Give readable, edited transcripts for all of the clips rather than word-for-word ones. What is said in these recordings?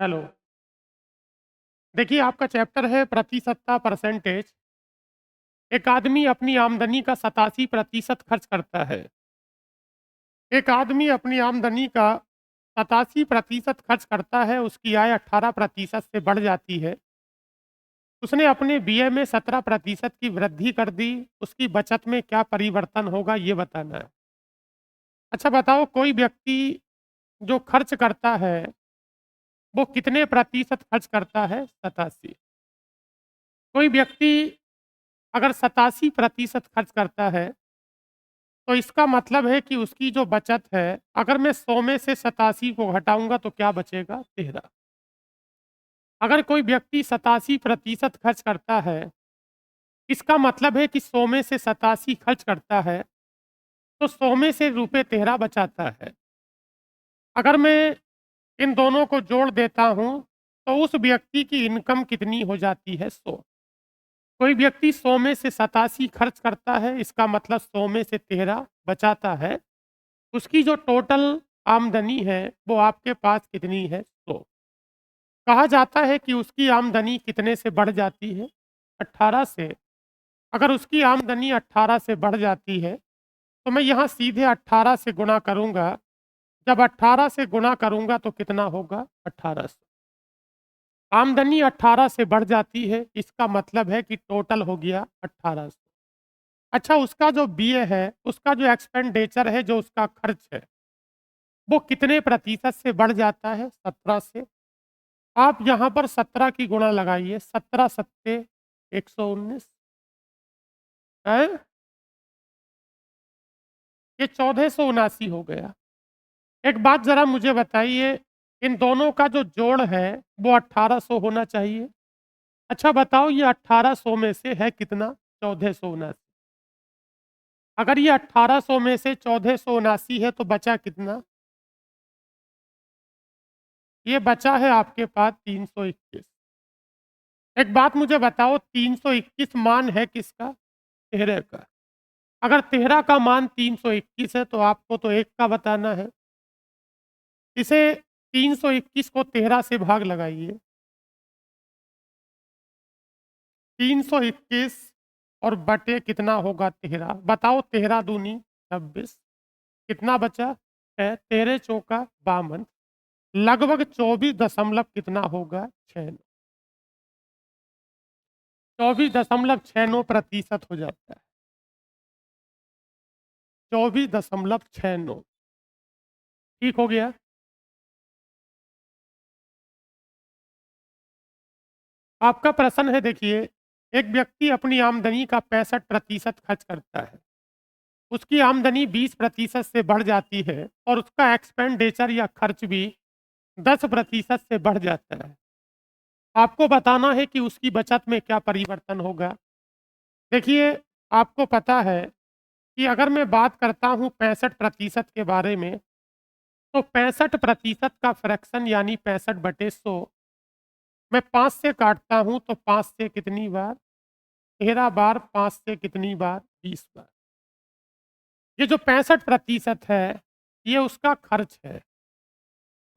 Hello. देखिए आपका chapter है प्रतिशतता परसेंटेज। एक आदमी अपनी आमदनी का 87% खर्च करता है। एक आदमी अपनी आमदनी का 87% खर्च करता है, उसकी आय 18% से बढ़ जाती है। उसने अपने बीए में 17% की वृद्धि कर दी, उसकी बचत में क्या परिवर्तन होगा ये बताना है। अच्छा बताओ, कोई व्यक्ति जो खर्च करता है वो कितने प्रतिशत खर्च करता है? 87। कोई व्यक्ति अगर 87% खर्च करता है तो इसका मतलब है कि उसकी जो बचत है, अगर मैं 100 में से 87 को घटाऊंगा तो क्या बचेगा? 13। अगर कोई व्यक्ति 87% खर्च करता है, इसका मतलब है कि 100 में से 87 खर्च करता है तो 100 में से रुपए 13 बचाता है। अगर मैं इन दोनों को जोड़ देता हूं तो उस व्यक्ति की इनकम कितनी हो जाती है? 100। कोई व्यक्ति 100 में से 87 खर्च करता है, इसका मतलब 100 में से 13 बचाता है। उसकी जो टोटल आमदनी है वो आपके पास कितनी है? 100। कहा जाता है कि उसकी आमदनी कितने से बढ़ जाती है? 18 से। अगर उसकी आमदनी 18 से बढ़ जाती है तो मैं यहाँ सीधे 18 से गुणा करूँगा। जब 18 से गुणा करूँगा तो कितना होगा? 1800। आमदनी 18 से बढ़ जाती है, इसका मतलब है कि टोटल हो गया 1800। अच्छा, उसका जो बीए है, उसका जो एक्सपेंडिचर है, जो उसका खर्च है, वो कितने प्रतिशत से बढ़ जाता है? 17 से। आप यहाँ पर 17 की गुणा लगाइए। 17 सत्ते 119 है, ये 1479 हो गया। एक बात जरा मुझे बताइए, इन दोनों का जो जोड़ है वो 1800 होना चाहिए। अच्छा बताओ, ये 1800 में से है कितना? 1479। अगर ये 1800 में से 1479 है तो बचा कितना? ये बचा है आपके पास 321। एक बात मुझे बताओ, 321 मान है किसका? 13 का। अगर 13 का मान 321 है तो आपको तो एक का बताना है। इसे 321 को 13 से भाग लगाइए। 321 और बटे कितना होगा? 13। बताओ, 13 दूनी 26। कितना बचा है? 13 चौका 52। लगभग 24 दशमलव कितना होगा? 6। 24.69% हो जाता है। 24.69 ठीक हो गया। आपका प्रश्न है, देखिए, एक व्यक्ति अपनी आमदनी का 65% खर्च करता है। उसकी आमदनी 20% से बढ़ जाती है और उसका एक्सपेंडिचर या खर्च भी 10% से बढ़ जाता है। आपको बताना है कि उसकी बचत में क्या परिवर्तन होगा। देखिए, आपको पता है कि अगर मैं बात करता हूँ 65% के बारे में, तो 65% का फ्रैक्शन यानी 65/100 मैं 5 से काटता हूँ तो 5 से कितनी बार? 13 बार। 5 से कितनी बार? 20 बार। ये जो 65% है, ये उसका खर्च है।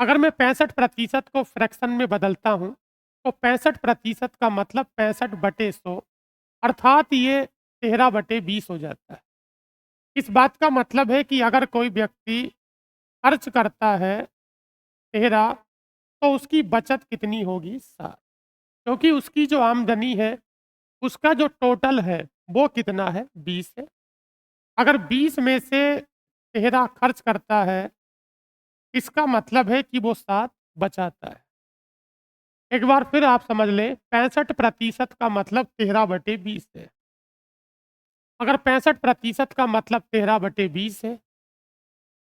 अगर मैं 65% को फ्रैक्शन में बदलता हूँ तो 65% का मतलब 65/100, अर्थात ये 13/20 हो जाता है। इस बात का मतलब है कि अगर कोई व्यक्ति खर्च करता है 13 तो उसकी बचत कितनी होगी? 7। क्योंकि उसकी जो आमदनी है, उसका जो टोटल है वो कितना है? 20 है। अगर 20 में से 13 खर्च करता है, इसका मतलब है कि वो 7 बचाता है। एक बार फिर आप समझ लें, 65% का मतलब 13/20 है। अगर 65% का मतलब 13/20 है,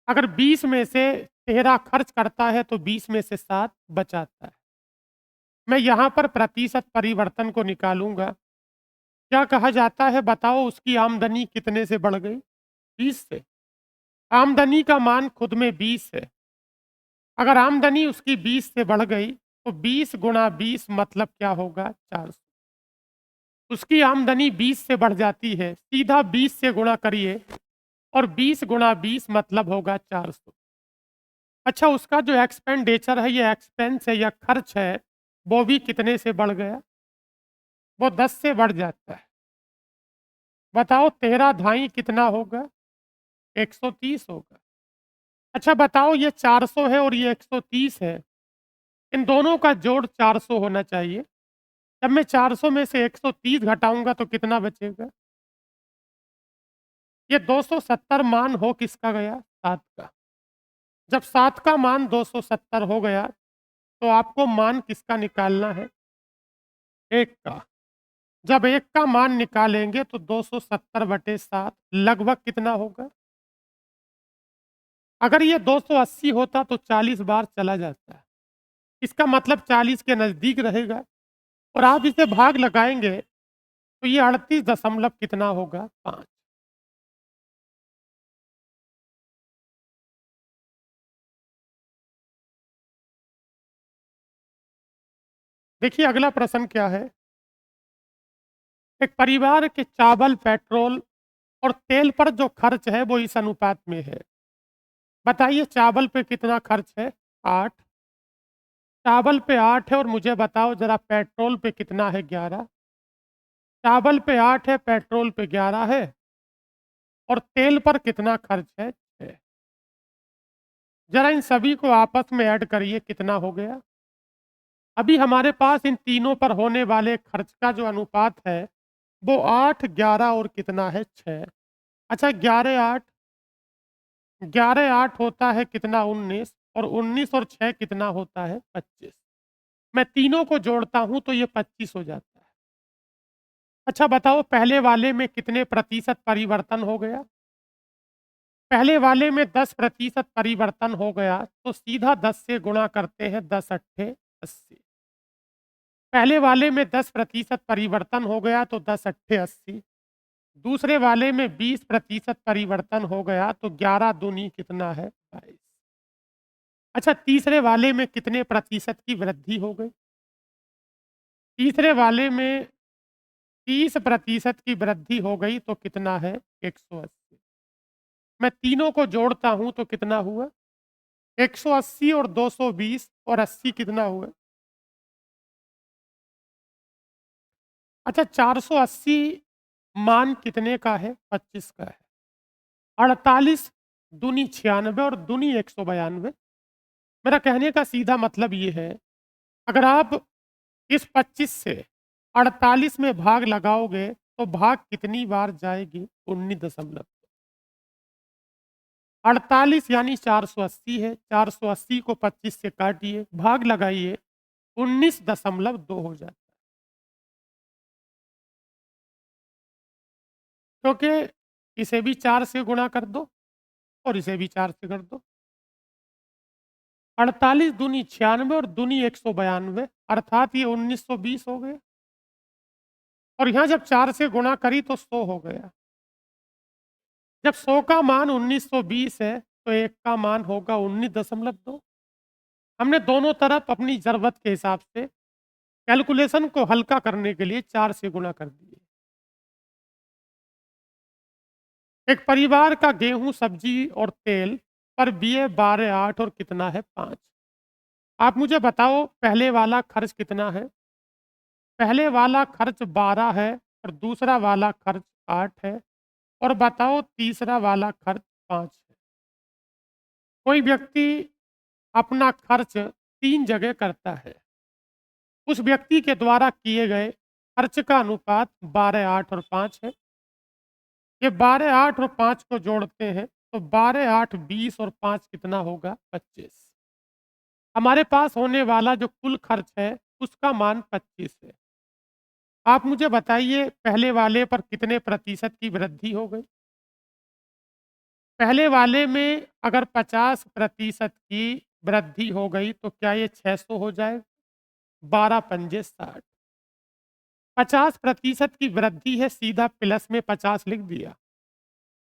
अगर 20 में से 13 खर्च करता है तो 20 में से 7 बचाता है। मैं यहाँ पर प्रतिशत परिवर्तन को निकालूंगा। क्या कहा जाता है बताओ, उसकी आमदनी कितने से बढ़ गई? 20 से। आमदनी का मान खुद में 20 है। अगर आमदनी उसकी 20 से बढ़ गई तो 20 गुणा 20 मतलब क्या होगा? 400। उसकी आमदनी 20 से बढ़ जाती है, सीधा 20 से गुणा करिए और 20 गुणा 20 मतलब होगा 400। अच्छा, उसका जो एक्सपेंडिचर है, ये एक्सपेंस है या खर्च है, वो भी कितने से बढ़ गया? वो 10 से बढ़ जाता है। बताओ 13 ढाई कितना होगा? 130 होगा। अच्छा बताओ, ये 400 है और ये 130 है। इन दोनों का जोड़ 400 होना चाहिए। जब मैं 400 में से 130 घटाऊँगा तो कितना बचेगा? ये 270 मान हो किसका गया? 7 का। जब 7 का मान 270 हो गया, तो आपको मान किसका निकालना है? 1 का। जब 1 का मान निकालेंगे तो 270/7 लगभग कितना होगा? अगर ये 280 होता तो 40 बार चला जाता। इसका मतलब 40 के नज़दीक रहेगा और आप इसे भाग लगाएँगे तो ये 38 दशमलव कितना होगा? 5। देखिए अगला प्रश्न क्या है? एक परिवार के चावल, पेट्रोल और तेल पर जो खर्च है वो इस अनुपात में है। बताइए चावल पे कितना खर्च है? 8। चावल पे 8 है और मुझे बताओ ज़रा पेट्रोल पे कितना है? 11। चावल पे 8 है, पेट्रोल पे 11 है और तेल पर कितना खर्च है? 6। ज़रा इन सभी को आपस में ऐड करिए कितना हो गया? अभी हमारे पास इन तीनों पर होने वाले खर्च का जो अनुपात है, वो 8, 11 और कितना है? 6। अच्छा 11, 8, 11, 8 होता है कितना? 19 और 19 और 6 कितना होता है? 25। मैं तीनों को जोड़ता हूँ तो ये 25 हो जाता है। अच्छा बताओ पहले वाले में कितने प्रतिशत परिवर्तन हो गया? पहले वाले में 10% परिवर्तन हो गया तो सीधा 10 से गुणा करते हैं, 10 अट्ठे 80। पहले वाले में 10% परिवर्तन हो गया तो 10 अट्ठे 80। दूसरे वाले में 20% परिवर्तन हो गया तो 11 दूनी कितना है? 22। अच्छा तीसरे वाले में कितने प्रतिशत की वृद्धि हो गई? तीसरे वाले में 30% की वृद्धि हो गई तो कितना है? 180। मैं तीनों को जोड़ता हूं तो कितना हुआ? 180 और 220 और 80 कितना हुआ? अच्छा 480 मान कितने का है? 25 का है। 48 दूनी 96 और दूनी 192। मेरा कहने का सीधा मतलब ये है, अगर आप इस 25 से 48 में भाग लगाओगे तो भाग कितनी बार जाएगी? 19 दशमलव। 48 यानी 480 है, 480 को 25 से काटिए, भाग लगाइए, 19.2 हो जाता है। क्योंकि इसे भी 4 से गुणा कर दो और इसे भी 4 से कर दो। 48 दूनी 96 और दूनी 192 अर्थात ये 1920 हो गया और यहाँ जब 4 से गुणा करी तो 100 हो गया। जब 100 का मान 1920 है तो 1 का मान होगा 19.2। हमने दोनों तरफ अपनी ज़रूरत के हिसाब से कैलकुलेशन को हल्का करने के लिए 4 से गुणा कर दिए। एक परिवार का गेहूँ, सब्जी और तेल पर बीए 12, 8 और कितना है? 5। आप मुझे बताओ पहले वाला खर्च कितना है? पहले वाला खर्च 12 है और दूसरा वाला खर्च 8 है और बताओ तीसरा वाला खर्च 5 है। कोई व्यक्ति अपना खर्च 3 जगह करता है। उस व्यक्ति के द्वारा किए गए खर्च का अनुपात 12, 8 और 5 है। ये 12, 8 और 5 को जोड़ते हैं तो 12, 8, 20 और 5 कितना होगा? 25। हमारे पास होने वाला जो कुल खर्च है उसका मान 25 है। आप मुझे बताइए पहले वाले पर कितने प्रतिशत की वृद्धि हो गई? पहले वाले में अगर 50% की वृद्धि हो गई तो क्या ये 600 हो जाए? 12 पंजे 60। 50% की वृद्धि है, सीधा प्लस में 50 लिख दिया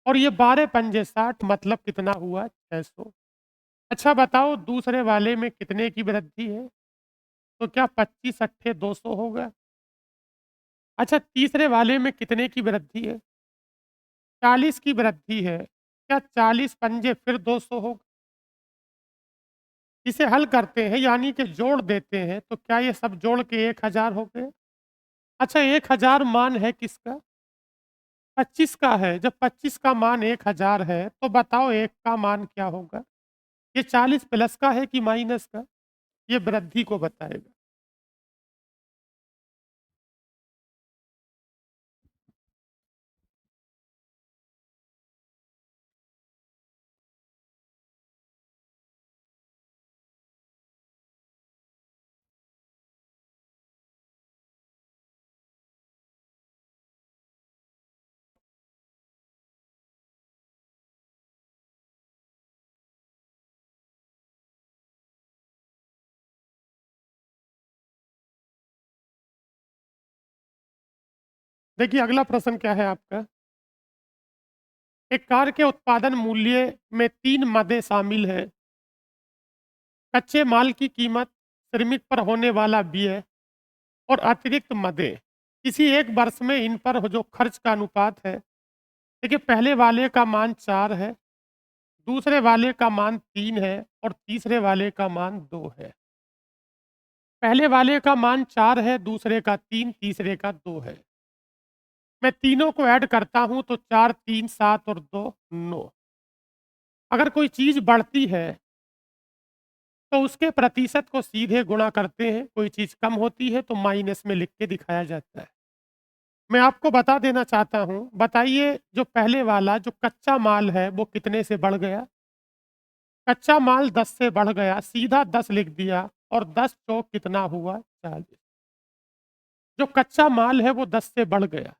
और ये 12 पंजे 60 मतलब कितना हुआ? 600। अच्छा बताओ दूसरे वाले में कितने की वृद्धि है? तो क्या 25 अट्ठे 200 होगा? अच्छा तीसरे वाले में कितने की वृद्धि है? 40 की वृद्धि है। क्या 40 पंजे फिर 200 होगा? इसे हल करते हैं यानी कि जोड़ देते हैं, तो क्या ये सब जोड़ के 1000 हो गए? अच्छा, 1000 मान है किसका? 25 का है। जब 25 का मान 1000 है, तो बताओ 1 का मान क्या होगा? ये 40 प्लस का है कि माइनस का? ये वृद्धि को बताएगा। देखिए अगला प्रश्न क्या है आपका? एक कार के उत्पादन मूल्य में 3 मदें शामिल हैं। कच्चे माल की कीमत, श्रमिक पर होने वाला व्यय और अतिरिक्त मदें। किसी एक वर्ष में इन पर जो खर्च का अनुपात है, देखिए पहले वाले का मान 4 है, दूसरे वाले का मान 3 है और तीसरे वाले का मान 2 है। पहले वाले का मान 4 है, दूसरे का 3, तीसरे का 2 है। मैं तीनों को ऐड करता हूं तो 4, 3, 7 और 2, 9। अगर कोई चीज़ बढ़ती है तो उसके प्रतिशत को सीधे गुणा करते हैं, कोई चीज़ कम होती है तो माइनस में लिख के दिखाया जाता है। मैं आपको बता देना चाहता हूँ, बताइए जो पहले वाला जो कच्चा माल है वो कितने से बढ़ गया? कच्चा माल 10 से बढ़ गया, सीधा 10 लिख दिया और 10 चौक कितना हुआ? 40। जो कच्चा माल है वो 10 से बढ़ गया।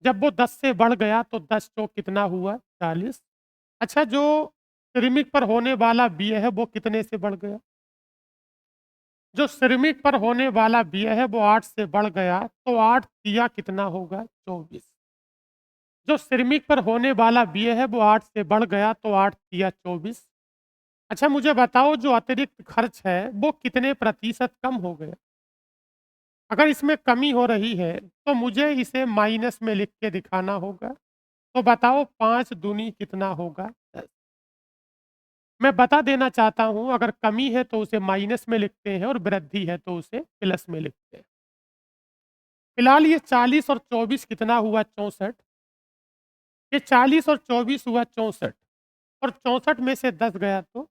जब वो 10 से बढ़ गया तो 10 चौक कितना हुआ? 40। अच्छा, जो श्रमिक पर होने वाला व्यय है वो कितने से बढ़ गया? जो श्रमिक पर होने वाला व्यय है वो 8 से बढ़ गया, तो 8 तिया कितना होगा? 24। जो श्रमिक पर होने वाला व्यय है वो 8 से बढ़ गया, तो 8 तिया 24। अच्छा, मुझे बताओ जो अतिरिक्त खर्च है वो कितने प्रतिशत कम हो गया? अगर इसमें कमी हो रही है तो मुझे इसे माइनस में लिख के दिखाना होगा। तो बताओ 5 दूनी कितना होगा? 10। मैं बता देना चाहता हूँ, अगर कमी है तो उसे माइनस में लिखते हैं और वृद्धि है तो उसे प्लस में लिखते हैं। फिलहाल ये 40 और 24 कितना हुआ? 64। ये 40 और 24 हुआ 64 और 64 में से 10 गया तो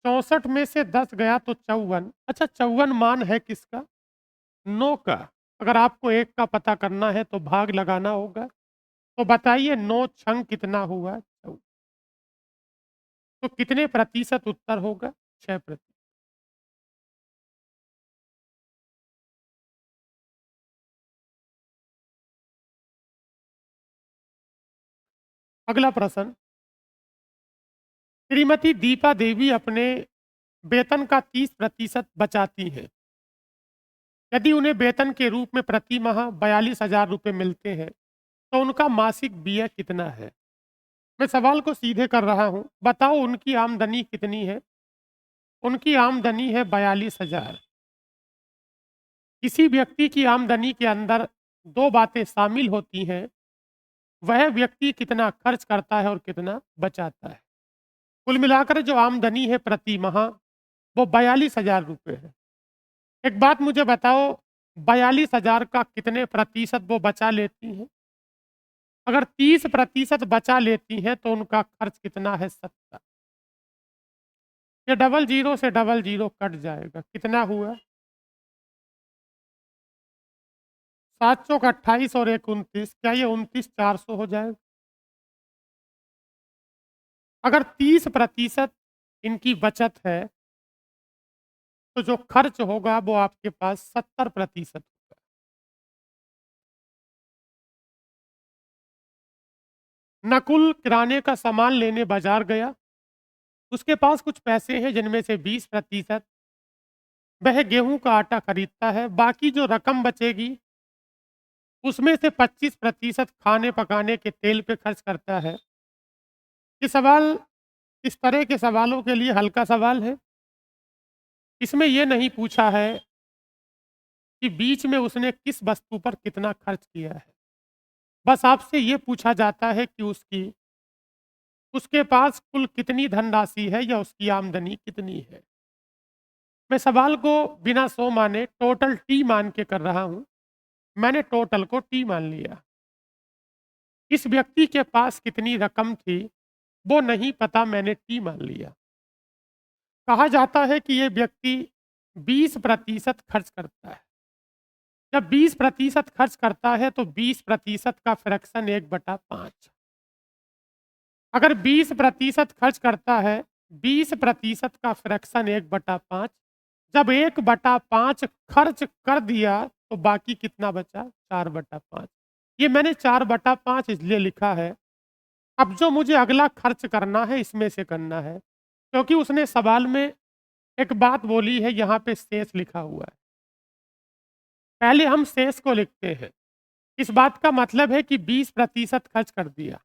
64 में से 10 गया तो 54। अच्छा, 54 मान है किसका? 9 का। अगर आपको 1 का पता करना है तो भाग लगाना होगा। तो बताइए 9 छंग कितना हुआ? 54। तो कितने प्रतिशत उत्तर होगा? 6%। अगला प्रश्न, श्रीमती दीपा देवी अपने वेतन का 30% बचाती हैं। यदि उन्हें वेतन के रूप में प्रति माह 42,000 रुपये मिलते हैं, तो उनका मासिक व्यय कितना है? मैं सवाल को सीधे कर रहा हूँ। बताओ उनकी आमदनी कितनी है? उनकी आमदनी है 42,000। किसी व्यक्ति की आमदनी के अंदर 2 बातें शामिल होती हैं, वह व्यक्ति कितना खर्च करता है और कितना बचाता है। कुल मिलाकर जो आमदनी है प्रति माह वो 42,000 रुपये है। एक बात मुझे बताओ, 42,000 का कितने प्रतिशत वो बचा लेती हैं? अगर 30% बचा लेती हैं तो उनका खर्च कितना है? 70। ये डबल जीरो से डबल जीरो कट जाएगा, कितना हुआ? 7 चौक 28 और 1 29, क्या ये 29,400 हो जाएगा? अगर 30% इनकी बचत है तो जो खर्च होगा वो आपके पास 70% होगा। नकुल किराने का सामान लेने बाजार गया। उसके पास कुछ पैसे हैं जिनमें से 20% वह गेहूं का आटा खरीदता है। बाकी जो रकम बचेगी उसमें से 25% खाने पकाने के तेल पे खर्च करता है। ये सवाल इस तरह के सवालों के लिए हल्का सवाल है। इसमें यह नहीं पूछा है कि बीच में उसने किस वस्तु पर कितना खर्च किया है। बस आपसे ये पूछा जाता है कि उसकी उसके पास कुल कितनी धनराशि है या उसकी आमदनी कितनी है। मैं सवाल को बिना सो माने टोटल टी मान के कर रहा हूं। मैंने टोटल को टी मान लिया। इस व्यक्ति के पास कितनी रकम थी वो नहीं पता, मैंने टी मान लिया। कहा जाता है कि ये व्यक्ति 20% खर्च करता है। जब 20% खर्च करता है तो 20% का फ्रैक्शन 1/5। अगर 20% खर्च करता है, 20% का फ्रैक्शन 1/5, जब 1/5 खर्च कर दिया तो बाकी कितना बचा? 4/5। ये मैंने 4/5 इसलिए लिखा है। अब जो मुझे अगला खर्च करना है इसमें से करना है, क्योंकि उसने सवाल में एक बात बोली है, यहाँ पे शेष लिखा हुआ है। पहले हम शेष को लिखते हैं। इस बात का मतलब है कि 20% खर्च कर दिया।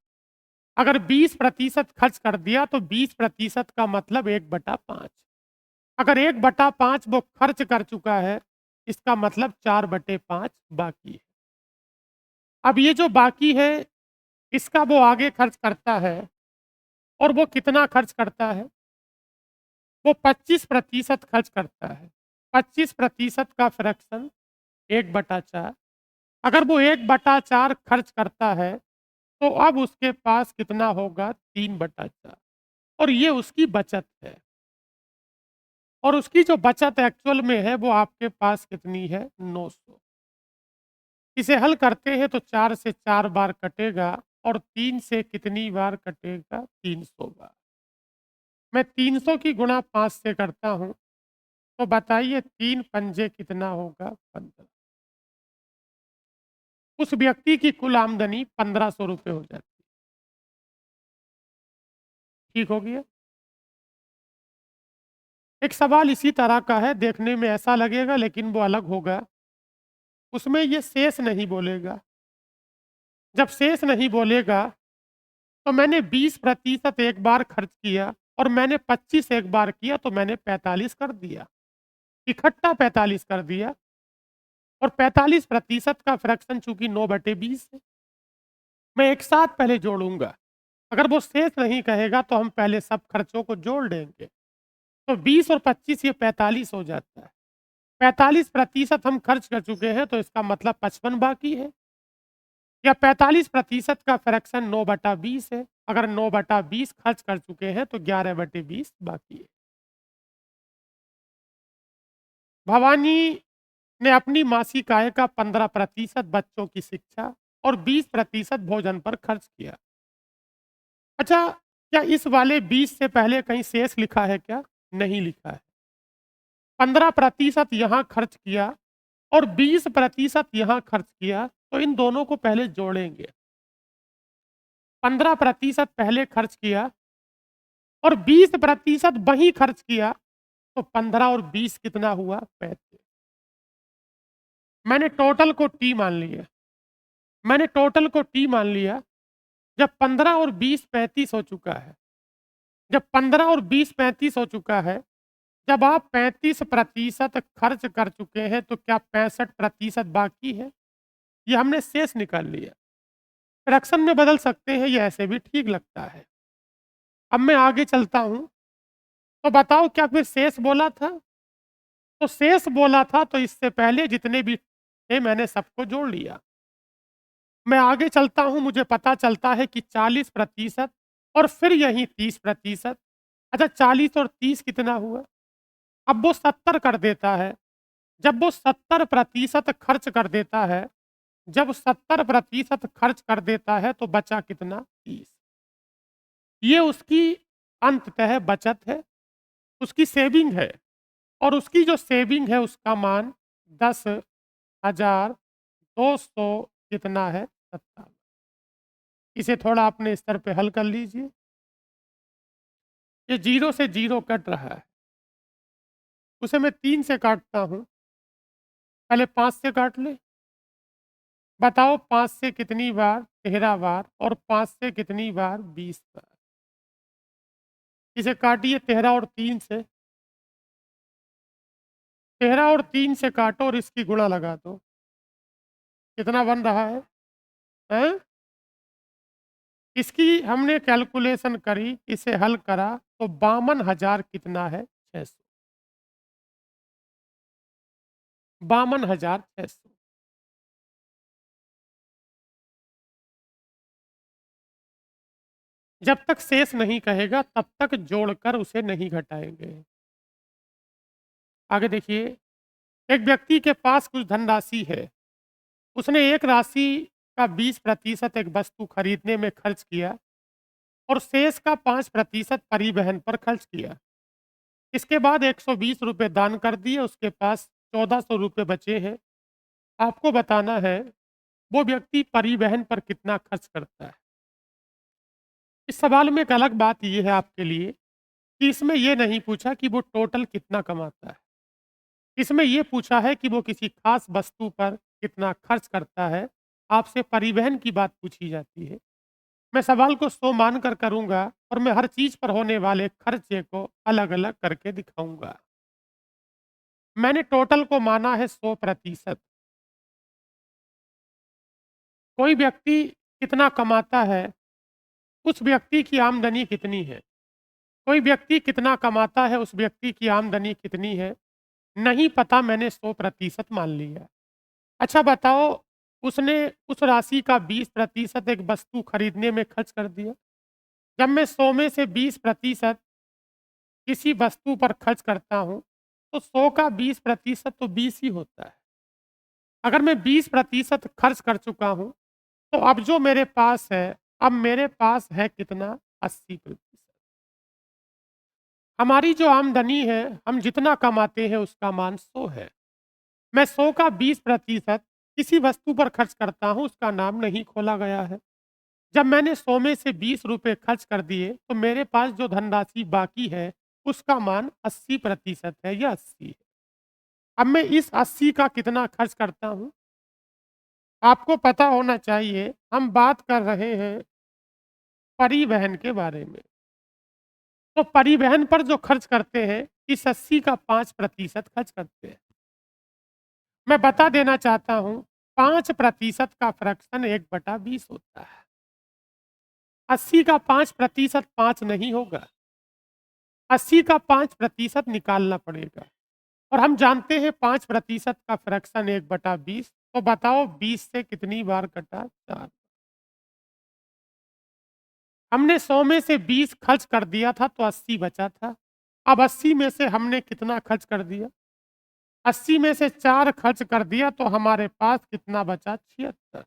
अगर 20% खर्च कर दिया तो 20% का मतलब 1/5। अगर 1/5 वो खर्च कर चुका है, इसका मतलब 4/5 बाकी है। अब ये जो बाकी है, इसका वो आगे खर्च करता है। और वो कितना खर्च करता है? वो 25% खर्च करता है। 25% का फ्रैक्शन 1/4। अगर वो 1/4 खर्च करता है तो अब उसके पास कितना होगा? 3/4। और ये उसकी बचत है। और उसकी जो बचत एक्चुअल में है वो आपके पास कितनी है? 900। इसे हल करते हैं तो 4 से 4 बार कटेगा और 3 से कितनी बार कटेगा? 300 बार। मैं 300 की गुणा 5 से करता हूँ, तो बताइए 3 पंजे कितना होगा? 15। उस व्यक्ति की कुल आमदनी 1500 रुपये हो जाती है। ठीक हो गया? एक सवाल इसी तरह का है, देखने में ऐसा लगेगा लेकिन वो अलग होगा। उसमें ये शेष नहीं बोलेगा। जब शेष नहीं बोलेगा तो मैंने 20% एक बार खर्च किया और मैंने 25 एक बार किया तो मैंने 45 कर दिया। इकट्ठा 45 कर दिया। और 45% का फ्रैक्शन चूंकि 9/20 है, मैं एक साथ पहले जोड़ूंगा। अगर वो शेष नहीं कहेगा तो हम पहले सब खर्चों को जोड़ देंगे। तो 20 और 25 ये 45 हो जाता है। 45% हम खर्च कर चुके हैं तो इसका मतलब 55 बाकी है। या 45% का फ्रैक्शन 9/20 है। अगर 9/20 खर्च कर चुके हैं तो 11/20 बाकी है। भवानी ने अपनी मासिक आय का 15% बच्चों की शिक्षा और 20% भोजन पर खर्च किया। अच्छा, क्या इस वाले 20 से पहले कहीं शेष लिखा है क्या? नहीं लिखा है। 15% यहाँ खर्च किया और 20% यहाँ खर्च किया, तो इन दोनों को पहले जोड़ेंगे। 15% पहले खर्च किया और 20% वहीं खर्च किया, तो 15 और 20 कितना हुआ? 35। मैंने टोटल को टी मान लिया। मैंने टोटल को टी मान लिया। जब 15 और 20 35 हो चुका है, जब 15 और 20 35 हो चुका है, जब आप 35% खर्च कर चुके हैं तो क्या 65% बाकी है? ये हमने शेष निकाल लिया। फ्रैक्शन में बदल सकते हैं, ये ऐसे भी ठीक लगता है। अब मैं आगे चलता हूँ, तो बताओ क्या फिर शेष बोला था? तो शेष बोला था तो इससे पहले जितने भी थे मैंने सबको जोड़ लिया। मैं आगे चलता हूँ, मुझे पता चलता है कि 40% और फिर यही 30%। अच्छा, 40 और 30 कितना हुआ? अब वो 70 कर देता है। जब वो 70% खर्च कर देता है, जब 70% खर्च कर देता है तो बचा कितना? 30। ये उसकी अंततः बचत है, उसकी सेविंग है। और उसकी जो सेविंग है उसका मान 10,200 कितना है? 57। इसे थोड़ा अपने स्तर पे हल कर लीजिए। ये 0 से 0 कट रहा है, उसे मैं 3 से काटता हूँ। पहले 5 से काट ले। बताओ 5 से कितनी बार? 13 बार। और 5 से कितनी बार? 20 बार। इसे काटिए 13 और 3 से। 13 और 3 से काटो और इसकी गुणा लगा दो। कितना बन रहा है? हैं? इसकी हमने कैलकुलेशन करी, इसे हल करा तो 52,000 कितना है? 600। 52,600। जब तक शेष नहीं कहेगा तब तक जोड़कर उसे नहीं घटाएँगे। आगे देखिए, एक व्यक्ति के पास कुछ धनराशि है। उसने एक राशि का 20% एक वस्तु खरीदने में खर्च किया और शेष का 5% परिवहन पर खर्च किया। इसके बाद ₹120 दान कर दिए, उसके पास ₹1400 बचे हैं। आपको बताना है, वो व्यक्ति परिवहन पर कितना खर्च करता है। इस सवाल में एक अलग बात ये है आपके लिए कि इसमें ये नहीं पूछा कि वो टोटल कितना कमाता है। इसमें ये पूछा है कि वो किसी खास वस्तु पर कितना खर्च करता है। आपसे परिवहन की बात पूछी जाती है। मैं सवाल को 100 मानकर करूँगा और मैं हर चीज़ पर होने वाले खर्चे को अलग-अलग करके दिखाऊँगा। मैंने टोटल को माना है 100%। कोई व्यक्ति कितना कमाता है, उस व्यक्ति की आमदनी कितनी है? कोई व्यक्ति कितना कमाता है, उस व्यक्ति की आमदनी कितनी है? नहीं पता, मैंने 100% मान लिया। अच्छा बताओ, उसने उस राशि का 20% एक वस्तु खरीदने में खर्च कर दिया। जब मैं 100 में से 20% किसी वस्तु पर खर्च करता हूँ, तो 100 का 20% तो 20 ही होता है। अगर मैं 20% खर्च कर चुका हूँ, तो अब जो मेरे पास है, अब मेरे पास है कितना? 80%। हमारी जो आमदनी है, हम जितना कमाते हैं उसका मान 100 है। मैं 100 का 20% किसी वस्तु पर खर्च करता हूँ, उसका नाम नहीं खोला गया है। जब मैंने 100 में से ₹20 खर्च कर दिए, तो मेरे पास जो धनराशि बाकी है, उसका मान 80% है, या 80 है। अब मैं इस 80 का कितना खर्च करता हूँ, आपको पता होना चाहिए। हम बात कर रहे हैं परिवहन के बारे में। तो परिवहन पर जो खर्च करते हैं, इस 80 का 5% खर्च करते हैं। मैं बता देना चाहता हूँ, 5% का फ्रैक्शन 1/20 होता है। 80 का 5% 5 नहीं होगा। 80 का 5% निकालना पड़ेगा और हम जानते हैं 5% का फ्रैक्शन 1/20। तो बताओ 20 से कितनी बार कटा? 4। हमने 100 में से 20 खर्च कर दिया था तो 80 बचा था। अब 80 में से हमने कितना खर्च कर दिया? 80 में से 4 खर्च कर दिया तो हमारे पास कितना बचा? 76।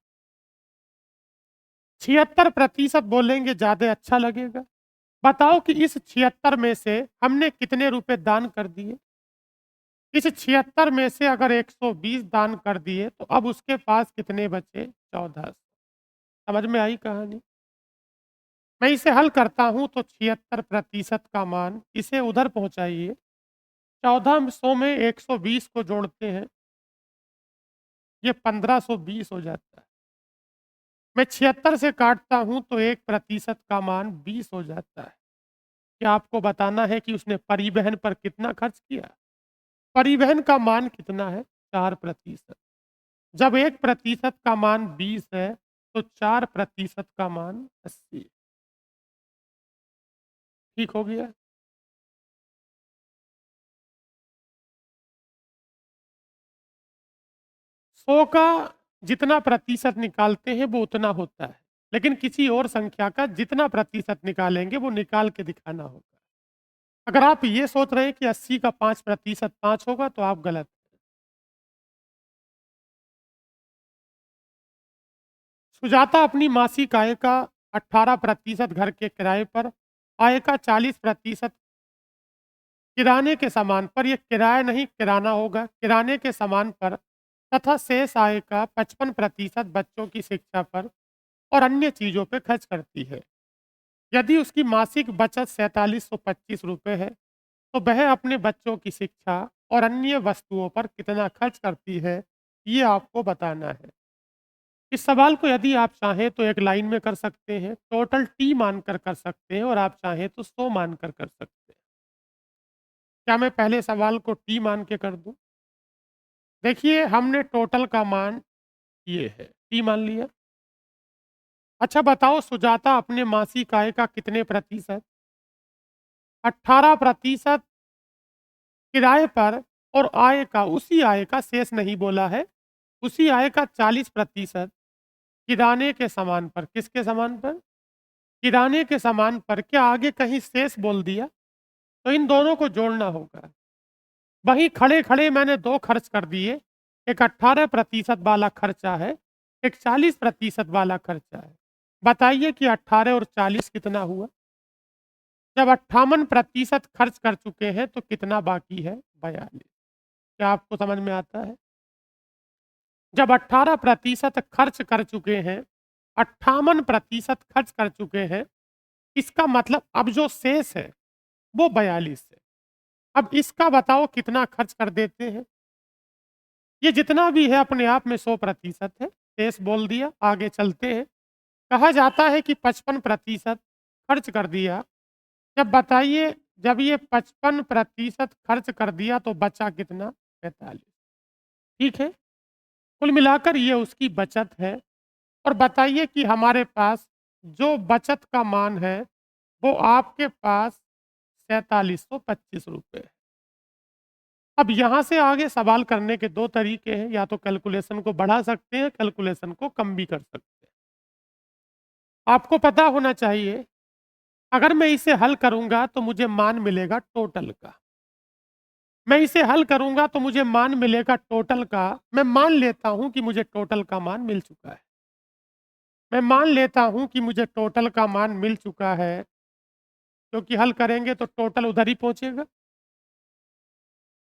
76% बोलेंगे ज़्यादा अच्छा लगेगा। बताओ कि इस 76 में से हमने कितने रुपए दान कर दिए? इस 76 में से अगर 120 दान कर दिए तो अब उसके पास कितने बचे? 1400। समझ में आई कहानी? मैं इसे हल करता हूँ तो 76% का मान इसे उधर पहुँचाइए। 1400 में 120 को जोड़ते हैं, ये 1520 हो जाता है। मैं 76 से काटता हूँ तो 1% का मान 20 हो जाता है। क्या आपको बताना है कि उसने परिवहन पर कितना खर्च किया? परिवहन का मान कितना है? 4%। जब 1% का मान 20 है, तो 4% का मान 80। ठीक हो गया? 100 का जितना प्रतिशत निकालते हैं वो उतना होता है, लेकिन किसी और संख्या का जितना प्रतिशत निकालेंगे वो निकाल के दिखाना होगा। अगर आप ये सोच रहे हैं कि 80 का 5% 5 होगा तो आप गलत हैं। सुजाता अपनी मासिक आय का 18% घर के किराए पर, आय का 40% किराने के सामान पर, ये किराया नहीं किराना होगा, किराने के सामान पर, तथा शेष आय का 55% बच्चों की शिक्षा पर और अन्य चीज़ों पे खर्च करती है। यदि उसकी मासिक बचत ₹4725 है, तो वह अपने बच्चों की शिक्षा और अन्य वस्तुओं पर कितना खर्च करती है, ये आपको बताना है। इस सवाल को यदि आप चाहें तो एक लाइन में कर सकते हैं, टोटल टी मानकर कर सकते हैं और आप चाहें तो 100 मानकर कर सकते हैं। क्या मैं पहले सवाल को टी मान के कर दूं? देखिए, हमने टोटल का मान ये है, टी मान लिया। अच्छा बताओ, सुजाता अपने मासिक आय का कितने प्रतिशत? 18% किराए पर, और आय का, उसी आय का, शेष नहीं बोला है, उसी आय का 40% किराने के सामान पर। किसके सामान पर? किराने के सामान पर। क्या आगे कहीं शेष बोल दिया? तो इन दोनों को जोड़ना होगा। वहीं खड़े-खड़े मैंने 2 खर्च कर दिए। एक 18% वाला खर्चा है, एक 40% वाला खर्चा है। बताइए कि 18 और 40 कितना हुआ? जब 58% खर्च कर चुके हैं तो कितना बाकी है? 42। क्या आपको समझ में आता है? जब 18% खर्च कर चुके हैं, 58% खर्च कर चुके हैं, इसका मतलब अब जो शेष है वो 42 है। अब इसका बताओ कितना खर्च कर देते हैं? ये जितना भी है अपने आप में 100% है। शेष बोल दिया, आगे चलते हैं। कहा जाता है कि 55% खर्च कर दिया। जब बताइए, जब ये 55% खर्च कर दिया तो बचा कितना? 45। ठीक है? कुल मिलाकर ये उसकी बचत है। और बताइए कि हमारे पास जो बचत का मान है वो आपके पास 4725 रुपये है। अब यहाँ से आगे सवाल करने के 2 तरीके हैं, या तो कैलकुलेशन को बढ़ा सकते हैं, कैलकुलेशन को कम भी कर सकते हैं। आपको पता होना चाहिए, अगर मैं इसे हल करूँगा तो मुझे मान मिलेगा टोटल का। मैं इसे हल करूँगा तो मुझे मान मिलेगा टोटल का। मैं मान लेता हूँ कि मुझे टोटल का मान मिल चुका है। मैं मान लेता हूँ कि मुझे टोटल का मान मिल चुका है, क्योंकि हल करेंगे तो टोटल उधर ही पहुँचेगा।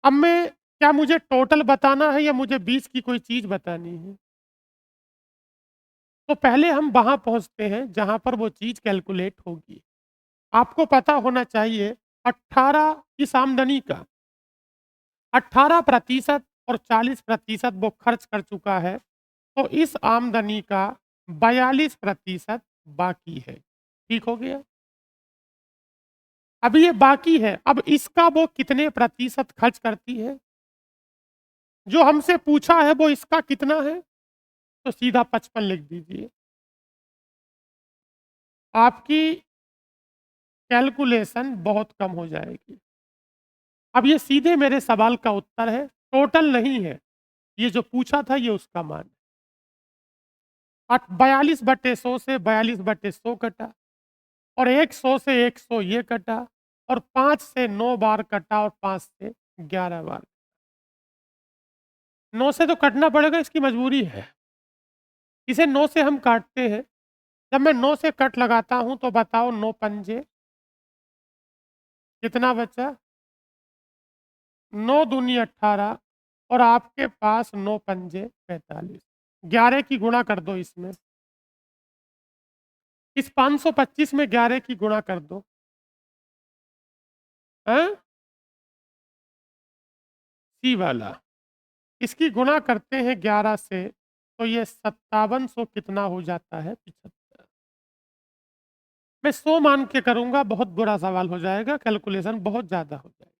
अब मैं, क्या मुझे टोटल बताना है या मुझे बीच की कोई चीज़ बतानी है? तो पहले हम वहाँ पहुँचते हैं जहाँ पर वो चीज़ कैलकुलेट होगी। आपको पता होना चाहिए 18 इस आमदनी का 18% और 40% वो खर्च कर चुका है, तो इस आमदनी का 42% बाकी है। ठीक हो गया? अब ये बाकी है, अब इसका वो कितने प्रतिशत खर्च करती है? जो हमसे पूछा है वो इसका कितना है? तो सीधा 55 लिख दीजिए। आपकी कैलकुलेशन बहुत कम हो जाएगी। अब ये सीधे मेरे सवाल का उत्तर है, टोटल नहीं है। ये जो पूछा था ये उसका मान है। 42/100 से 42/100 कटा, और 100 से 100 ये कटा, और 5 से 9 बार कटा, और 5 से 11 बार। 9 से तो कटना पड़ेगा, इसकी मजबूरी है। इसे 9 से हम काटते हैं। जब मैं 9 से कट लगाता हूँ तो बताओ, 9 पंजे कितना बचा? 9 दूनी 18, और आपके पास 9 पंजे 45। 11 की गुणा कर दो इसमें। इस 525 में 11 की गुणा कर दो। हैं? सी वाला। इसकी गुणा करते हैं 11 से, तो ये 5700 कितना हो जाता है? 75। मैं 100 मान के करूँगा, बहुत बुरा सवाल हो जाएगा, कैलकुलेशन बहुत ज़्यादा हो जाएगा।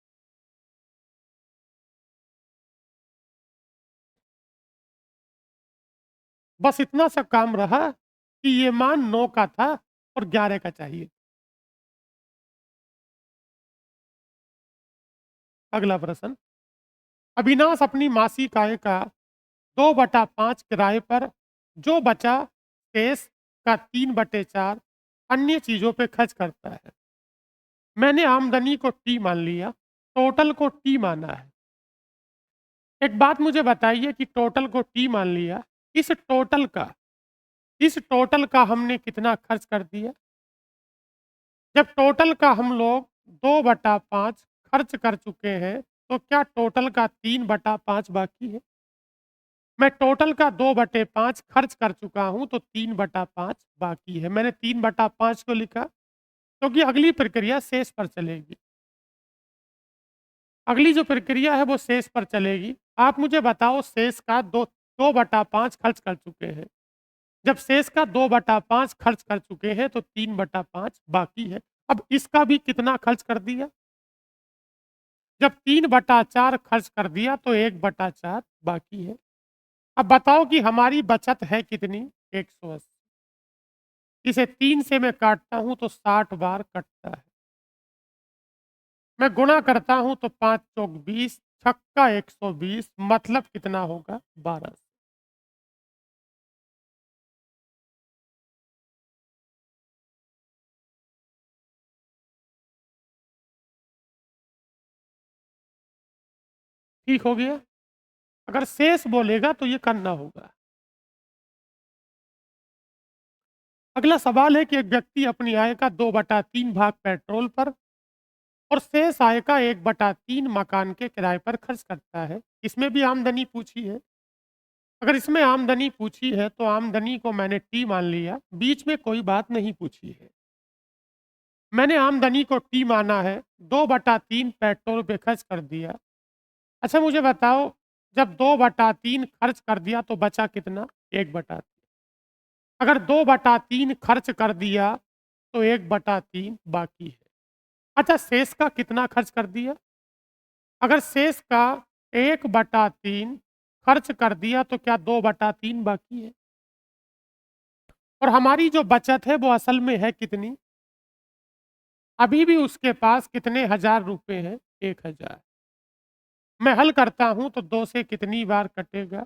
बस इतना सा काम रहा कि ये मान 9 का था और 11 का चाहिए। अगला प्रश्न। अविनाश अपनी मासिक आय का 2/5 किराए पर, जो बचा शेष का 3/4 अन्य चीज़ों पे खर्च करता है। मैंने आमदनी को टी मान लिया, टोटल को टी माना है। एक बात मुझे बताइए कि टोटल को टी मान लिया, इस टोटल का इस टोटल का हमने कितना खर्च कर दिया? जब टोटल का हम लोग 2/5 खर्च कर चुके हैं, तो क्या टोटल का 3/5 बाकी है? मैं टोटल का 2/5 खर्च कर चुका हूं, तो 3/5 बाकी है। मैंने 3/5 को लिखा क्योंकि अगली प्रक्रिया शेष पर चलेगी। अगली जो प्रक्रिया है वो शेष पर चलेगी। आप मुझे बताओ, शेष का 2/5 खर्च कर चुके हैं। जब शेष का 2/5 खर्च कर चुके हैं तो 3/5 बाकी है। अब इसका भी कितना खर्च कर दिया? जब 3/4 खर्च कर दिया तो 1/4 बाकी है। अब बताओ कि हमारी बचत है कितनी? 180। इसे 3 से मैं काटता हूँ तो 60 बार कटता है। मैं गुणा करता हूँ तो 5 चौक 20, छक्का 120, मतलब कितना होगा? 12। ठीक हो गया? अगर शेष बोलेगा तो ये करना होगा। अगला सवाल है कि एक व्यक्ति अपनी आय का 2/3 भाग पेट्रोल पर और शेष आय का 1/3 मकान के किराए पर खर्च करता है। इसमें भी आमदनी पूछी है। अगर इसमें आमदनी पूछी है तो आमदनी को मैंने टी मान लिया, बीच में कोई बात नहीं पूछी है। मैंने आमदनी को टी माना है, 2/3 पेट्रोल पे खर्च कर दिया। अच्छा मुझे बताओ, जब 2/3 खर्च कर दिया तो बचा कितना? 1/3। अगर 2/3 खर्च कर दिया तो 1/3 बाकी है। अच्छा शेष का कितना खर्च कर दिया? अगर शेष का 1/3 खर्च कर दिया तो क्या 2/3 बाकी है? और हमारी जो बचत है वो असल में है कितनी? अभी भी उसके पास कितने हजार रुपए हैं? 1000। मैं हल करता हूं तो 2 से कितनी बार कटेगा?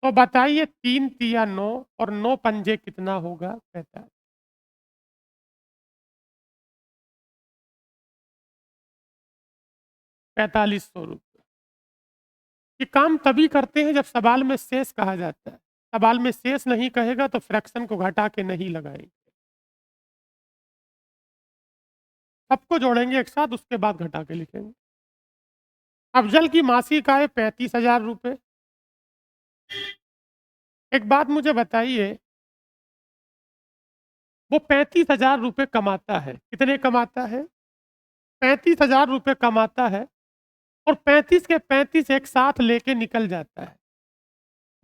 तो बताइए, 3 तिया 9 और 9 पंजे कितना होगा? 45। 4500 रुपये। ये काम तभी करते हैं जब सवाल में शेष कहा जाता है। सवाल में शेष नहीं कहेगा तो फ्रैक्शन को घटा के नहीं लगाएंगे। सबको जोड़ेंगे एक साथ, उसके बाद घटा के लिखेंगे। अफजल की मासिक आय 35,000 रुपये। एक बात मुझे बताइए, वो 35,000 रुपये कमाता है। कितने कमाता है? 35,000 रुपये कमाता है और 35 के 35 एक साथ लेके निकल जाता है।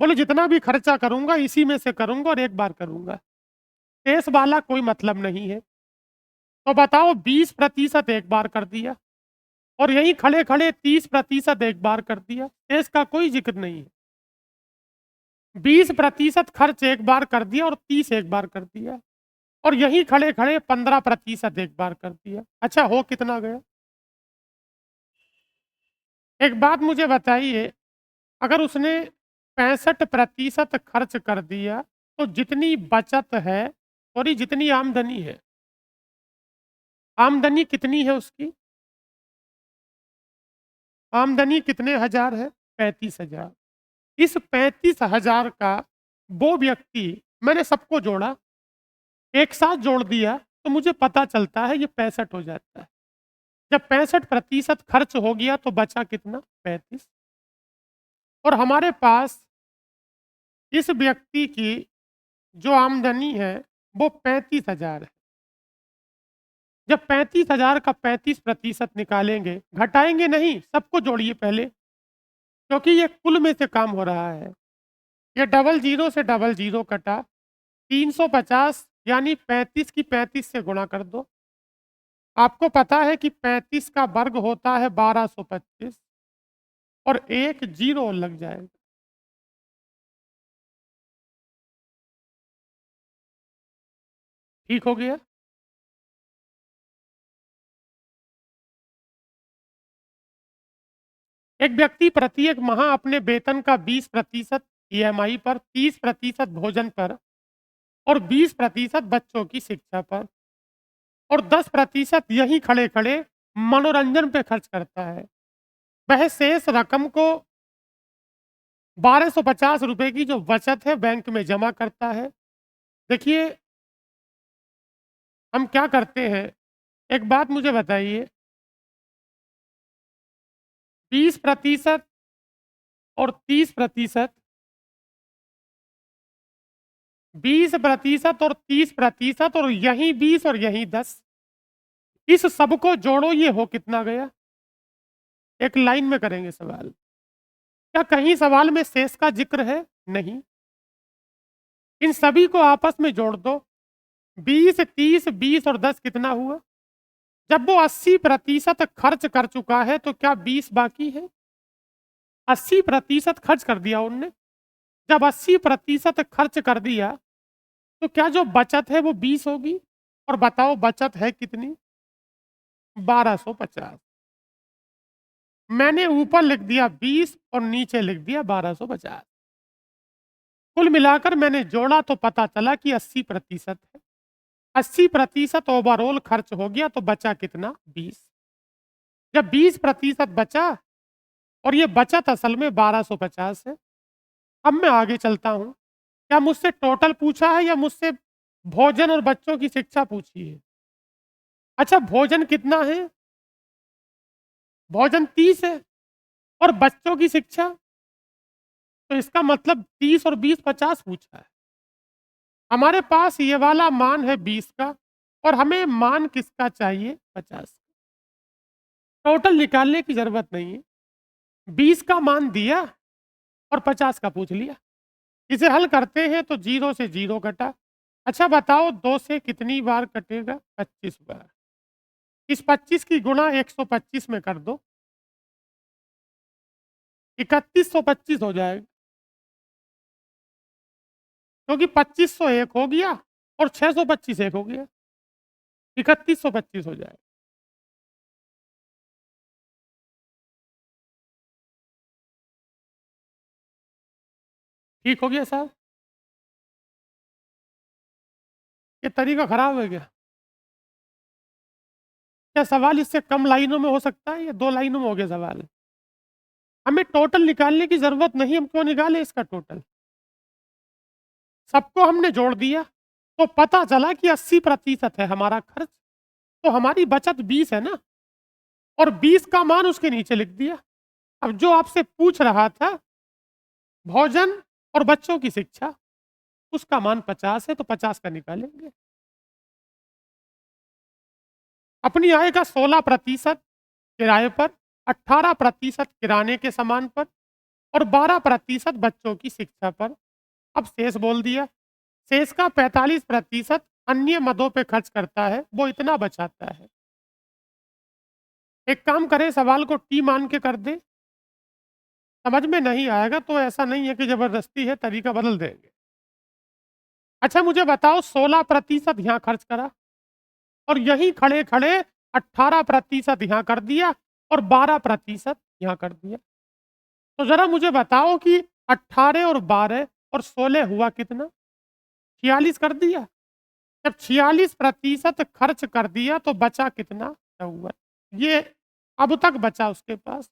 बोले जितना भी खर्चा करूंगा इसी में से करूंगा और एक बार करूंगा। शेष वाला कोई मतलब नहीं है। तो बताओ, 20% एक बार कर दिया और यहीं खड़े खड़े 30% एक बार कर दिया। शेष का कोई जिक्र नहीं है। 20% खर्च एक बार कर दिया और 30 एक बार कर दिया और यहीं खड़े खड़े 15% एक बार कर दिया। अच्छा हो कितना गया? एक बात मुझे बताइए, अगर उसने 65% खर्च कर दिया तो जितनी बचत है, सॉरी जितनी आमदनी है, आमदनी कितनी है उसकी? आमदनी कितने हजार है? 35,000। इस 35,000 का वो व्यक्ति, मैंने सबको जोड़ा, एक साथ जोड़ दिया तो मुझे पता चलता है ये 65 हो जाता है। जब 65% खर्च हो गया तो बचा कितना? 35। और हमारे पास इस व्यक्ति की जो आमदनी है वो 35,000 है। जब 35,000 का 35% निकालेंगे, घटाएंगे नहीं, सबको जोड़िए पहले, क्योंकि ये कुल में से काम हो रहा है। ये डबल जीरो से डबल जीरो कटा, 350, यानी 35 की 35 से गुणा कर दो। आपको पता है कि 35 का वर्ग होता है 1225 और एक जीरो लग जाएगा। ठीक हो गया? एक व्यक्ति प्रत्येक माह अपने वेतन का 20% ईएमआई पर, 30% भोजन पर और 20% बच्चों की शिक्षा पर और 10% यहीं खड़े खड़े मनोरंजन पे खर्च करता है। वह शेष रकम को 1250 रुपए की जो बचत है बैंक में जमा करता है। देखिए, हम क्या करते हैं, एक बात मुझे बताइए, 20% और 30%, 20% और 30% और यहीं 20 और यहीं 10, इस सबको जोड़ो, ये हो कितना गया? एक लाइन में करेंगे सवाल। क्या कहीं सवाल में शेष का जिक्र है? नहीं। इन सभी को आपस में जोड़ दो, 20, 30, 20 और 10 कितना हुआ? जब वो 80% खर्च कर चुका है तो क्या 20 बाकी है? 80% खर्च कर दिया उनने। जब 80% खर्च कर दिया, तो क्या जो बचत है वो 20 होगी? और बताओ बचत है कितनी? 1250। मैंने ऊपर लिख दिया 20 और नीचे लिख दिया 1250। कुल मिलाकर मैंने जोड़ा तो पता चला कि 80% है। 80% ओवरऑल खर्च हो गया तो बचा कितना? 20। जब 20% बचा और ये बचत असल में 1250 है। अब मैं आगे चलता हूं। क्या मुझसे टोटल पूछा है या मुझसे भोजन और बच्चों की शिक्षा पूछी है? अच्छा, भोजन कितना है? भोजन 30 है। और बच्चों की शिक्षा, तो इसका मतलब 30 और 20 50 पूछा है। हमारे पास ये वाला मान है 20 का और हमें मान किसका चाहिए? 50। टोटल निकालने की जरूरत नहीं है। 20 का मान दिया और 50 का पूछ लिया। इसे हल करते हैं तो 0 से 0 कटा। अच्छा बताओ 2 से कितनी बार कटेगा? 25 बार। इस 25 की गुणा 125 में कर दो, 3125 हो जाएगा। क्योंकि 2500 एक हो गया और 625 एक हो गया, 3125 हो जाएगा। ठीक हो गया साहब? ये तरीका खराब है क्या? क्या सवाल इससे कम लाइनों में हो सकता है या 2 लाइनों में हो गया सवाल? हमें टोटल निकालने की जरूरत नहीं, हम क्यों निकाले इसका टोटल? सबको हमने जोड़ दिया तो पता चला कि 80% है हमारा खर्च, तो हमारी बचत 20 है ना, और 20 का मान उसके नीचे लिख दिया। अब जो आपसे पूछ रहा था भोजन और बच्चों की शिक्षा, उसका मान 50 है तो 50 का निकालेंगे। अपनी आय का 16% किराए पर, 18% किराने के सामान पर और 12% बच्चों की शिक्षा पर। अब शेष बोल दिया। शेष का 45% अन्य मदों पे खर्च करता है, वो इतना बचाता है। एक काम करें, सवाल को टी मान के कर दे। समझ में नहीं आएगा तो ऐसा नहीं है कि जबरदस्ती है, तरीका बदल देंगे। अच्छा मुझे बताओ 16% यहाँ खर्च करा और यहीं खड़े खड़े 18% यहाँ कर दिया और 12% यहाँ कर दिया। तो जरा मुझे बताओ कि 18 और 12 और 16 हुआ कितना? 46 कर दिया। जब 46% खर्च कर दिया तो बचा कितना? 54। ये अब तक बचा उसके पास।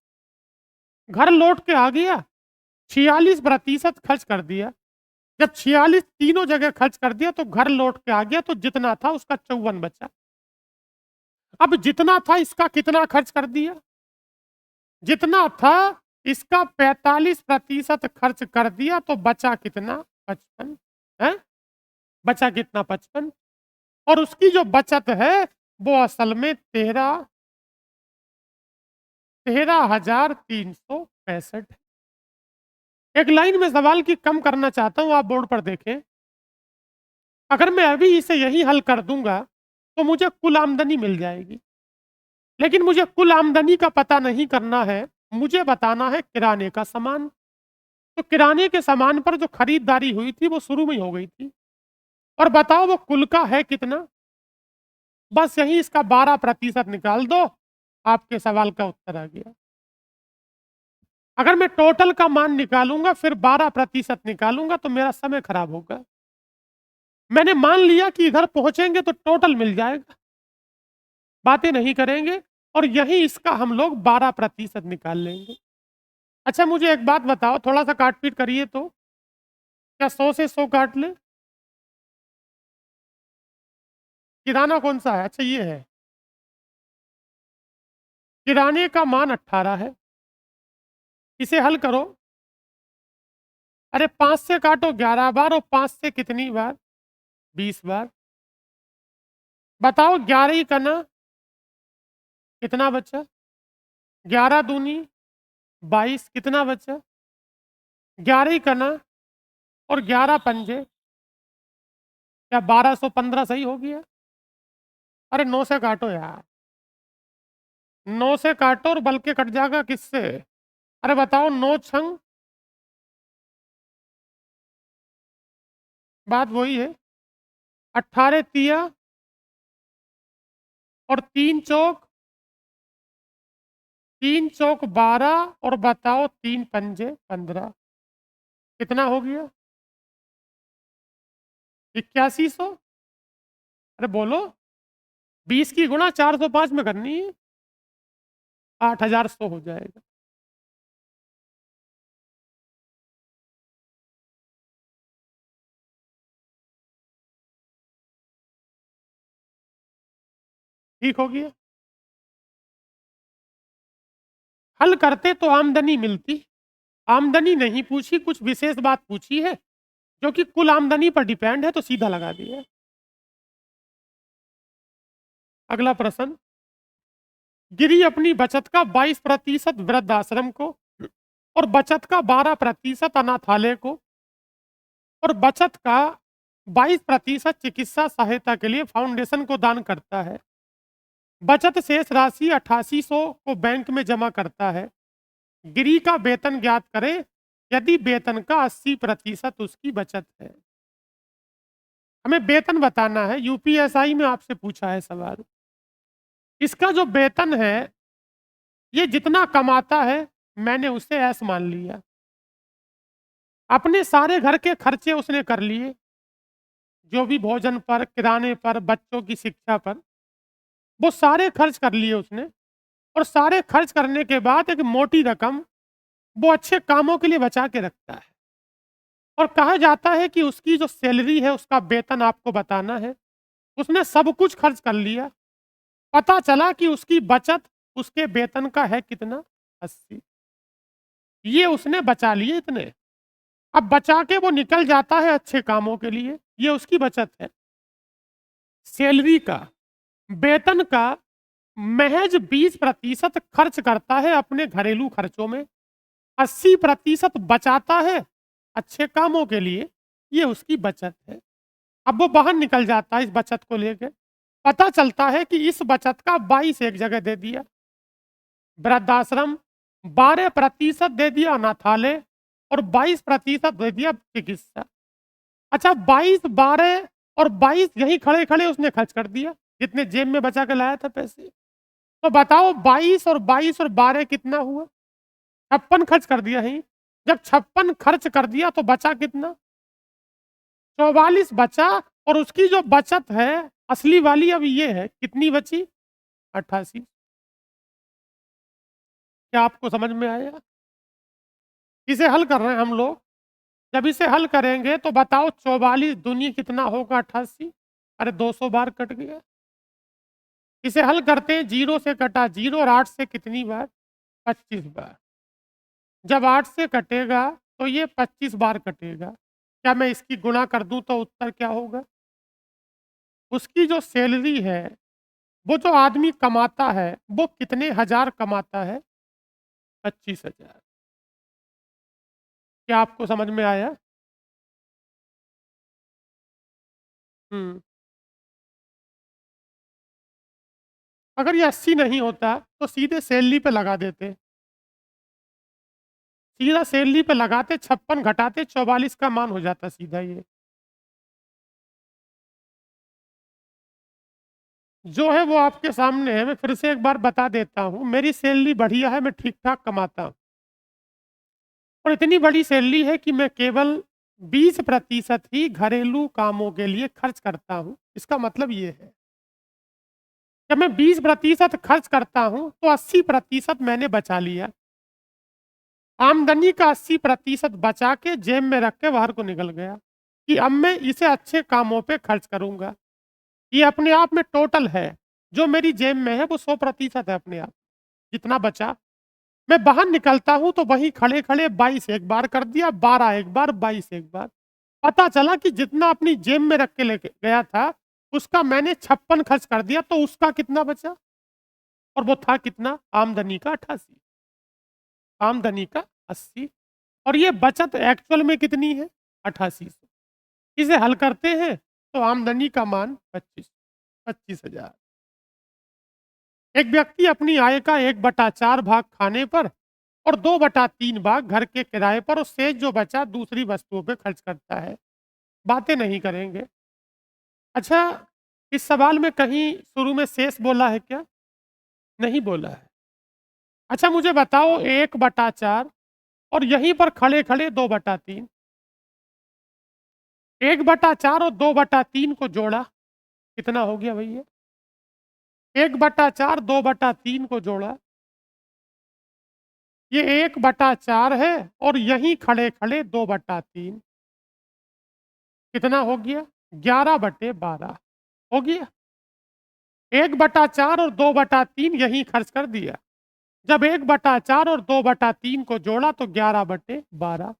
घर लौट के आ गया, 46% खर्च कर दिया। जब 46 तीनों जगह खर्च कर दिया तो घर लौट के आ गया, तो जितना था उसका 54 बचा। अब जितना था इसका कितना खर्च कर दिया? जितना था इसका 45% खर्च कर दिया तो बचा कितना? 55 है। बचा कितना? 55। और उसकी जो बचत है वो असल में 13,365 है। एक लाइन में सवाल की कम करना चाहता हूं, आप बोर्ड पर देखें। अगर मैं अभी इसे यही हल कर दूंगा तो मुझे कुल आमदनी मिल जाएगी, लेकिन मुझे कुल आमदनी का पता नहीं करना है, मुझे बताना है किराने का सामान। तो किराने के सामान पर जो खरीदारी हुई थी वो शुरू में ही हो गई थी, और बताओ वो कुल का है कितना? बस यही इसका 12% निकाल दो, आपके सवाल का उत्तर आ गया। अगर मैं टोटल का मान निकालूंगा फिर 12% निकालूंगा तो मेरा समय खराब होगा। मैंने मान लिया कि इधर पहुंचेंगे तो टोटल मिल जाएगा, बातें नहीं करेंगे, और यही इसका हम लोग 12% निकाल लेंगे। अच्छा मुझे एक बात बताओ, थोड़ा सा काट पीट करिए तो, क्या 100 से 100 काट ले? किराना कौन सा है? अच्छा ये है। किराने का मान 18 है। इसे हल करो। अरे 5 से काटो 11 बार और 5 से कितनी बार? 20 बार। बताओ 11 ही करना कितना बचा? 11 दूनी 22, कितना बचा? 11 ही करना और 11 पंजे, क्या 1215 सही हो गया? अरे 9 से काटो यार, 9 से काटो और बल्कि कट जाएगा किससे? अरे बताओ 9 छंग बात वही है। 18 तिया और 3 चौक 12 और बताओ 3 पंजे 15 कितना हो गया? 8100। अरे बोलो। 20 की गुणा 405 में करनी है। 8100 हो जाएगा। ठीक हो गया। हल करते तो आमदनी मिलती। आमदनी नहीं पूछी, कुछ विशेष बात पूछी है जो कि कुल आमदनी पर डिपेंड है, तो सीधा लगा दिया। अगला प्रश्न। गिरी अपनी बचत का 22% वृद्धाश्रम को और बचत का 12% अनाथालय को और बचत का 22% चिकित्सा सहायता के लिए फाउंडेशन को दान करता है। बचत शेष राशि 8800 को बैंक में जमा करता है। गिरी का वेतन ज्ञात करें यदि वेतन का 80% उसकी बचत है। हमें वेतन बताना है। यूपीएसआई में आपसे पूछा है सवाल। इसका जो वेतन है, ये जितना कमाता है मैंने उसे ऐस मान लिया। अपने सारे घर के खर्चे उसने कर लिए, जो भी भोजन पर, किराने पर, बच्चों की शिक्षा पर, वो सारे खर्च कर लिए उसने। और सारे खर्च करने के बाद एक मोटी रकम वो अच्छे कामों के लिए बचा के रखता है। और कहा जाता है कि उसकी जो सैलरी है, उसका वेतन आपको बताना है। उसने सब कुछ खर्च कर लिया। पता चला कि उसकी बचत उसके वेतन का है कितना? 80। ये उसने बचा लिए इतने। अब बचा के वो निकल जाता है अच्छे कामों के लिए, ये उसकी बचत है। सैलरी का, वेतन का महज 20% खर्च करता है अपने घरेलू खर्चों में, 80% बचाता है अच्छे कामों के लिए, ये उसकी बचत है। अब वो बाहर निकल जाता है इस बचत को लेके। पता चलता है कि इस बचत का 22 एक जगह दे दिया वृद्धाश्रम, 12% दे दिया अनाथालय और 22% दे दिया चिकित्सा। अच्छा, 22, 12 और 22 यही खड़े खड़े उसने खर्च कर दिया, जितने जेब में बचा के लाया था पैसे। तो बताओ 22 और 12 कितना हुआ? 56 खर्च कर दिया है। जब 56 खर्च कर दिया तो बचा कितना? 44 बचा। और उसकी जो बचत है असली वाली अब ये है, कितनी बची? 88। क्या आपको समझ में आया? इसे हल कर रहे हैं हम लोग। जब इसे हल करेंगे तो बताओ 44 दूनी कितना होगा? 88। अरे 200 बार कट गया। इसे हल करते हैं, 0 से कटा 0 और 8 से कितनी बार? 25 बार। जब 8 से कटेगा तो ये 25 बार कटेगा। क्या मैं इसकी गुणा कर दूं तो उत्तर क्या होगा? उसकी जो सैलरी है, वो जो आदमी कमाता है, वो कितने हजार कमाता है? 25,000। क्या आपको समझ में आया? हम्म। अगर ये 80 नहीं होता तो सीधे सैलरी पे लगा देते। सीधा सैलरी पे लगाते, 56 घटाते, 44 का मान हो जाता सीधा ये। जो है वो आपके सामने है। मैं फिर से एक बार बता देता हूँ, मेरी सैलरी बढ़िया है, मैं ठीक ठाक कमाता हूँ। और इतनी बड़ी सैलरी है कि मैं केवल 20% ही घरेलू कामों के लिए खर्च करता हूँ। इसका मतलब ये है, जब मैं 20% खर्च करता हूँ तो 80% मैंने बचा लिया। आमदनी का 80% बचा के जेब में रख के बाहर को निकल गया कि अब मैं इसे अच्छे कामों पे खर्च करूंगा। ये अपने आप में टोटल है। जो मेरी जेब में है वो 100% है अपने आप। जितना बचा, मैं बाहर निकलता हूं तो वही खड़े खड़े 22 एक बार कर दिया, 12 एक बार, 22 एक बार। पता चला कि जितना अपनी जेब में रख के लेके गया था, उसका मैंने 56 खर्च कर दिया, तो उसका कितना बचा? और वो था कितना? आमदनी का 88, आमदनी का 80। और ये बचत एक्चुअल में कितनी है? 8800। इसे हल करते हैं तो आमदनी का मान 25,000। एक व्यक्ति अपनी आय का 1/4 भाग खाने पर और 2/3 भाग घर के किराए पर और शेष जो बचा दूसरी वस्तुओं पर खर्च करता है। बातें नहीं करेंगे। अच्छा, इस सवाल में कहीं शुरू में शेष बोला है क्या? नहीं बोला है। अच्छा मुझे बताओ 1/4 और यहीं पर खड़े-खड़े 2/3, 1/4 और 2/3 को जोड़ा, कितना हो गया भैया? 1/4 2/3 को जोड़ा, ये 1/4 है और यहीं खड़े-खड़े 2/3, कितना हो गया? 11/12 हो गया। 1/4 और 2/3 यहीं खर्च कर दिया। जब 1/4 और 2/3 को जोड़ा तो 11/12।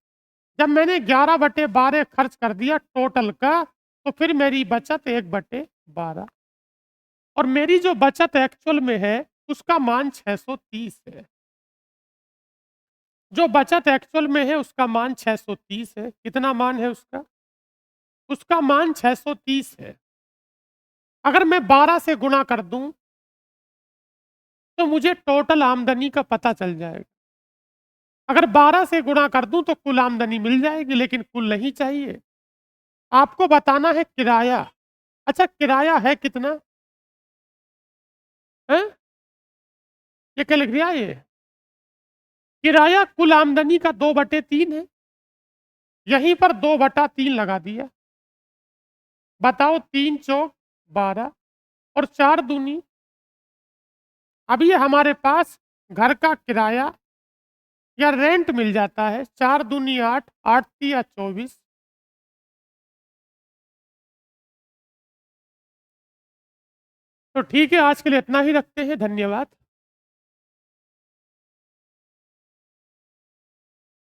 जब मैंने 11/12 खर्च कर दिया टोटल का, तो फिर मेरी बचत 1/12 और मेरी जो बचत एक्चुअल में है, उसका मान 630 है। जो बचत एक्चुअल में है, उसका मान 630 है। कितना मान है उसका? उसका मान 630 है। अगर मैं 12 से गुणा कर दूं, तो मुझे टोटल आमदनी का पता चल जाएगा। अगर 12 से गुणा कर दूं, तो कुल आमदनी मिल जाएगी, लेकिन कुल नहीं चाहिए। आपको बताना है किराया। अच्छा किराया है कितना? है? ये क्या लिख दिया ये? किराया कुल आमदनी का 2/3 है। यहीं पर 2/3 लगा दिया। बताओ 3 चौक 12 और 4 दूनी। अब ये हमारे पास घर का किराया या रेंट मिल जाता है। 4 दूनी 8, 8 तिया 24। तो ठीक है, आज के लिए इतना ही रखते हैं। धन्यवाद।